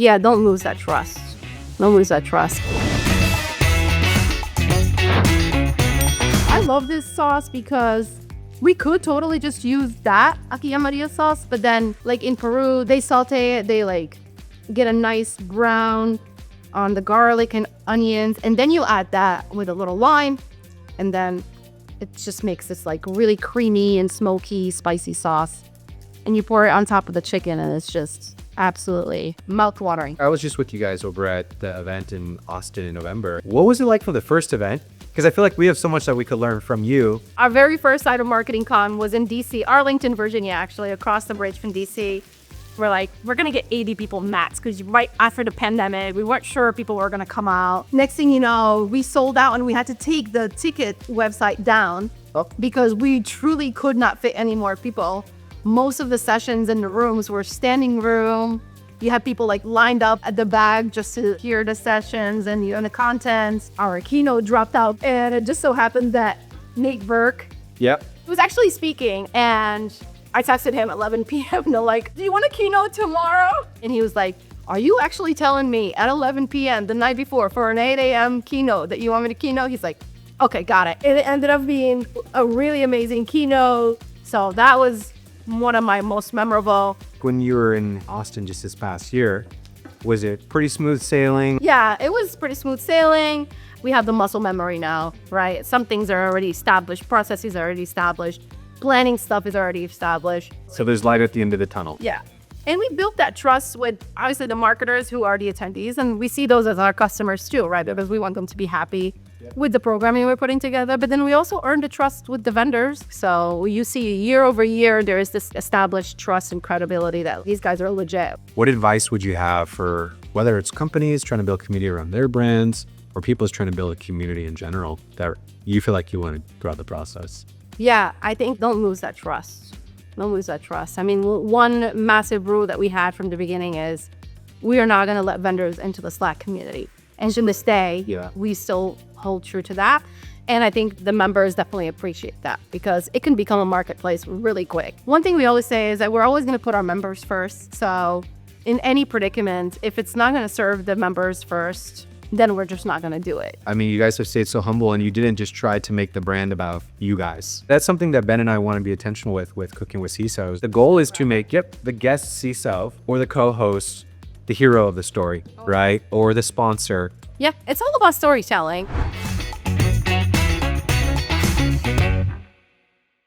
Yeah, don't lose that trust. Don't lose that trust. I love this sauce because we could totally just use that Aquí Maria sauce, but then like in Peru, they saute it, they like get a nice brown on the garlic and onions, and then you add that with a little lime, and then it just makes this like really creamy and smoky, spicy sauce. And you pour it on top of the chicken, and it's just absolutely mouth-watering. I was just with you guys over at the event in Austin in November. What was it like for the first event? Because I feel like we have so much that we could learn from you. Our very first Cyber Marketing Con was in DC, Arlington, Virginia, actually, across the bridge from DC. We're like, we're gonna get 80 people max, because right after the pandemic, we weren't sure people were gonna come out. Next thing you know, we sold out and we had to take the ticket website down because we truly could not fit any more people. Most of the sessions in the rooms were standing room. You had people like lined up at the back just to hear the sessions and the contents. Our keynote dropped out, and it just so happened that Nate Burke was actually speaking, and I texted him at 11 p.m. to like, do you want a keynote tomorrow? And he was like, are you actually telling me at 11 p.m. the night before for an 8 a.m. keynote that you want me to keynote? He's like, okay, got it. It ended up being a really amazing keynote. So that was one of my most memorable. When you were in Austin just this past year, was it pretty smooth sailing? Yeah, it was pretty smooth sailing. We have the muscle memory now, right? Some things are already established, processes are already established, planning stuff is already established. So there's light at the end of the tunnel. Yeah. And we built that trust with obviously the marketers who are the attendees, and we see those as our customers too, right? Because we want them to be happy with the programming we're putting together. But then we also earn the trust with the vendors. So you see year over year, there is this established trust and credibility that these guys are legit. What advice would you have for whether it's companies trying to build community around their brands or people just trying to build a community in general that you feel like you want to throughout the process? Yeah, I think don't lose that trust. Don't lose that trust. I mean, one massive rule that we had from the beginning is we are not going to let vendors into the Slack community. And to this day, we still hold true to that. And I think the members definitely appreciate that because it can become a marketplace really quick. One thing we always say is that we're always going to put our members first. So in any predicament, if it's not going to serve the members first, then we're just not going to do it. I mean, you guys have stayed so humble and you didn't just try to make the brand about you guys. That's something that Ben and I want to be intentional with Cooking with CISOs. The goal is to make, the guest CISO or the co-host the hero of the story, right? Or the sponsor. Yeah, it's all about storytelling.